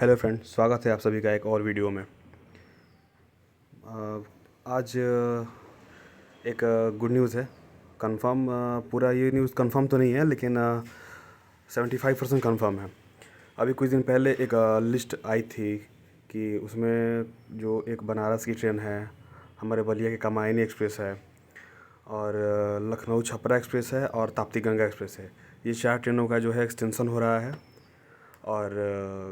Hello friend, स्वागत है आप सभी का एक और वीडियो में। आज एक गुड न्यूज़ है। कंफर्म, पूरा ये न्यूज़ कंफर्म तो नहीं है लेकिन 75% कंफर्म है। अभी कुछ दिन पहले एक लिस्ट आई थी कि उसमें जो एक बनारस की ट्रेन है, हमारे बलिया की कामायनी एक्सप्रेस है, और लखनऊ छपरा एक्सप्रेस है, और ताप्ती गंगा एक्सप्रेस है। ये 4 ट्रेनों का जो है एक्सटेंशन हो रहा है। और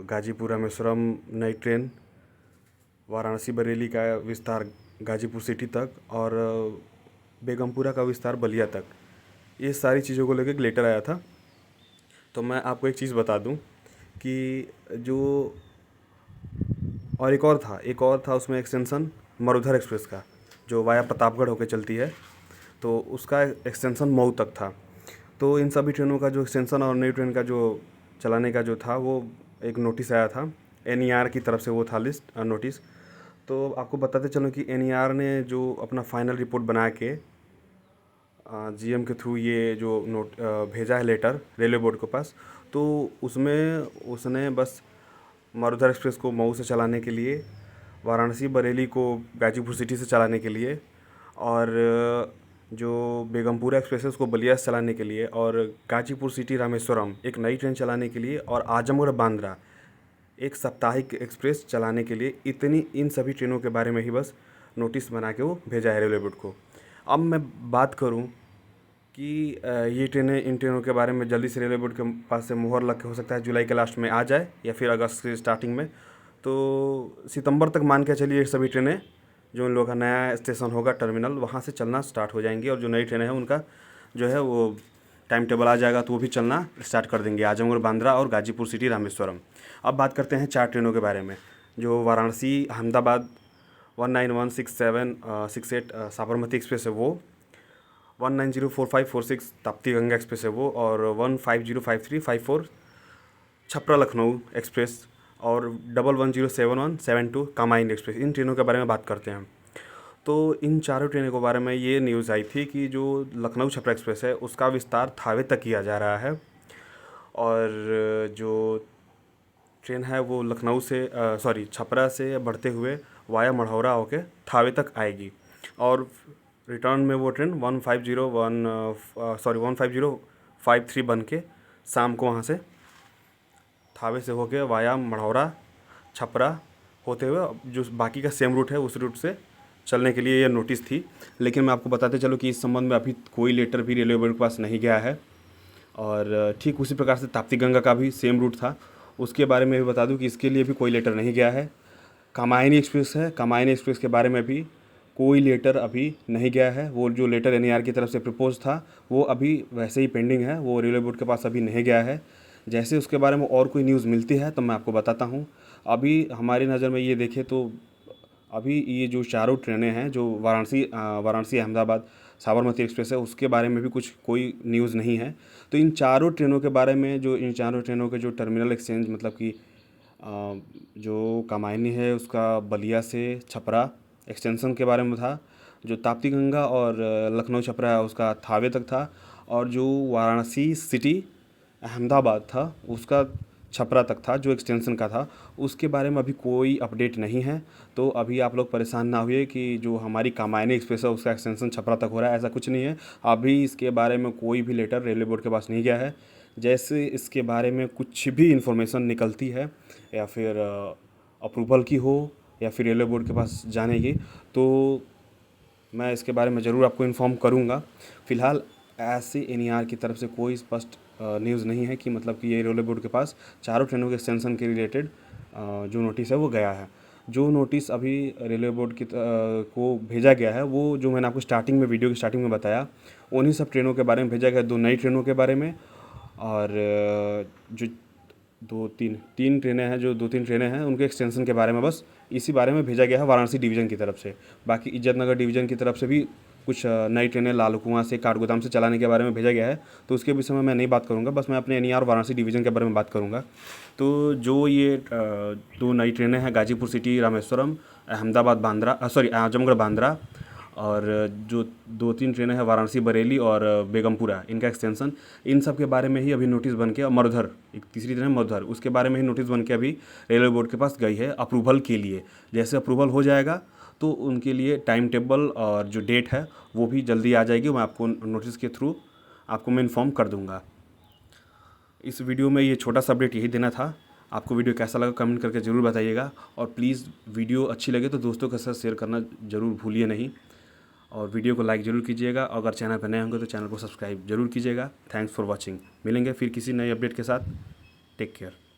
गाजीपुर रामेश्वरम नई ट्रेन, वाराणसी बरेली का विस्तार गाजीपुर सिटी तक, और बेगमपुरा का विस्तार बलिया तक। ये सारी चीज़ों को लेकर एक लेटर आया था। तो मैं आपको एक चीज़ बता दूं कि जो और एक और था उसमें एक्सटेंशन मरुधर एक्सप्रेस का, जो वाया प्रतापगढ़ होकर चलती है, तो उसका एक्सटेंशन मऊ तक था। तो इन सभी ट्रेनों का जो एक्सटेंशन और नई ट्रेन का जो चलाने का जो था, वो एक नोटिस आया था एनईआर की तरफ से। वो था लिस्ट नोटिस। तो आपको बताते चलो कि एनईआर ने जो अपना फाइनल रिपोर्ट बना के जीएम के थ्रू ये जो भेजा है लेटर रेलवे बोर्ड के पास, तो उसमें उसने बस मरुधर एक्सप्रेस को मऊ से चलाने के लिए, वाराणसी बरेली को गाजीपुर सिटी से चलाने के लिए, और जो बेगमपुरा एक्सप्रेस है उसको बलिया से चलाने के लिए, और गाजीपुर सिटी रामेश्वरम एक नई ट्रेन चलाने के लिए, और आजमगढ़ बांद्रा एक साप्ताहिक एक्सप्रेस चलाने के लिए, इन सभी ट्रेनों के बारे में ही बस नोटिस बना के वो भेजा है रेलवे बोर्ड को। अब मैं बात करूं कि ये ट्रेनें, इन ट्रेनों के बारे में जल्दी से रेलवे बोर्ड के पास से मुहर लग के हो सकता है जुलाई के लास्ट में आ जाए, या फिर अगस्त के स्टार्टिंग में। तो सितंबर तक मान के चलिए ये सभी ट्रेनें, जो इन लोगों का नया स्टेशन होगा टर्मिनल, वहाँ से चलना स्टार्ट हो जाएंगी। और जो नई ट्रेनें हैं उनका जो है वो टाइम टेबल आ जाएगा, तो वो भी चलना स्टार्ट कर देंगे, आजमगढ़ बांद्रा और गाजीपुर सिटी रामेश्वरम। अब बात करते हैं 4 ट्रेनों के बारे में। जो वाराणसी अहमदाबाद 1916768 साबरमती एक्सप्रेस है वो, 1904546 ताप्ती गंगा एक्सप्रेस है वो, और 1505354 छपरा लखनऊ एक्सप्रेस, और 11077172 कामायनी एक्सप्रेस। इन ट्रेनों के बारे में बात करते हैं। तो इन चारों ट्रेनों के बारे में ये न्यूज़ आई थी कि जो लखनऊ छपरा एक्सप्रेस है उसका विस्तार थावे तक किया जा रहा है, और जो ट्रेन है वो लखनऊ से छपरा से बढ़ते हुए वाया मढ़ौरा होके थावे तक आएगी, और रिटर्न में वो ट्रेन 15053 बन के शाम को वहाँ से थावे से होके वाया मढ़ौरा छपरा होते हुए जो बाकी का सेम रूट है उस रूट से चलने के लिए ये नोटिस थी। लेकिन मैं आपको बताते चलो कि इस संबंध में अभी कोई लेटर भी रेलवे बोर्ड के पास नहीं गया है। और ठीक उसी प्रकार से ताप्ती गंगा का भी सेम रूट था, उसके बारे में भी बता दूं कि इसके लिए भी कोई लेटर नहीं गया है। कामायनी एक्सप्रेस है, कामायनी एक्सप्रेस के बारे में भी कोई लेटर अभी नहीं गया है। वो जो लेटर एनईआर की तरफ से प्रपोज था वो अभी वैसे ही पेंडिंग है, वो रेलवे बोर्ड के पास अभी नहीं गया है। जैसे उसके बारे में और कोई न्यूज़ मिलती है तो मैं आपको बताता हूँ। अभी हमारी नज़र में ये देखें तो अभी ये जो चारों ट्रेनें हैं, जो वाराणसी अहमदाबाद साबरमती एक्सप्रेस है, उसके बारे में भी कोई न्यूज़ नहीं है। तो इन चारों ट्रेनों के बारे में, जो इन चारों ट्रेनों के जो टर्मिनल एक्सचेंज, मतलब कि जो कामायनी है उसका बलिया से छपरा एक्सटेंशन के बारे में था, जो ताप्ती गंगा और लखनऊ छपरा है उसका थावे तक था, और जो वाराणसी सिटी अहमदाबाद था उसका छपरा तक था, जो एक्सटेंशन का था। उसके बारे में अभी कोई अपडेट नहीं है। तो अभी आप लोग परेशान ना हुए कि जो हमारी कामायनी एक्सप्रेस है उसका एक्सटेंशन छपरा तक हो रहा है, ऐसा कुछ नहीं है। अभी इसके बारे में कोई भी लेटर रेलवे बोर्ड के पास नहीं गया है। जैसे इसके बारे में कुछ भी इन्फॉर्मेशन निकलती है, या फिर अप्रूवल की हो, या फिर रेलवे बोर्ड के पास जाने की, तो मैं इसके बारे में ज़रूर आपको इन्फॉर्म करूँगा। फ़िलहाल ऐसे एनईआर की तरफ से कोई स्पष्ट न्यूज़ नहीं है कि मतलब कि ये रेलवे बोर्ड के पास चारों ट्रेनों के एक्सटेंशन के रिलेटेड जो नोटिस है वो गया है। जो नोटिस अभी रेलवे बोर्ड को भेजा गया है, वो जो मैंने आपको स्टार्टिंग में, वीडियो की स्टार्टिंग में बताया, उन्हीं सब ट्रेनों के बारे में भेजा गया। 2 नई ट्रेनों के बारे में, और जो 2-3 ट्रेनें हैं, जो 2-3 ट्रेनें हैं उनके एक्सटेंशन के बारे में, बस इसी बारे में भेजा गया है वाराणसी डिवीज़न की तरफ से। बाकी इज्जतनगर डिवीज़न की तरफ से भी कुछ नई ट्रेनें लाल कुआं से, काठगोदाम से चलाने के बारे में भेजा गया है, तो उसके विषय में मैं नहीं बात करूंगा। बस मैं अपने एनईआर वाराणसी डिवीज़न के बारे में बात करूंगा। तो जो ये 2 नई ट्रेनें हैं, गाजीपुर सिटी रामेश्वरम, अहमदाबाद बांद्रा, आजमगढ़ बांद्रा, और जो 2-3 ट्रेनें हैं वाराणसी बरेली और बेगमपुरा, इनका एक्सटेंशन, इन सब के बारे में ही अभी नोटिस बन के, मरुधर एक तीसरी ट्रेन है मरुधर, उसके बारे में ही नोटिस बन के अभी रेलवे बोर्ड के पास गई है अप्रूवल के लिए। जैसे अप्रूवल हो जाएगा तो उनके लिए टाइम टेबल और जो डेट है वो भी जल्दी आ जाएगी। मैं आपको नोटिस के थ्रू आपको मैं इन्फॉर्म कर दूँगा। इस वीडियो में ये छोटा सा अपडेट यही देना था। आपको वीडियो कैसा लगा कमेंट करके ज़रूर बताइएगा, और प्लीज़ वीडियो अच्छी लगे तो दोस्तों के साथ शेयर करना ज़रूर भूलिए नहीं, और वीडियो को लाइक ज़रूर कीजिएगा। अगर चैनल पर नए होंगे तो चैनल को सब्सक्राइब जरूर कीजिएगा। Thanks for watching. मिलेंगे फिर किसी नए अपडेट के साथ। Take care.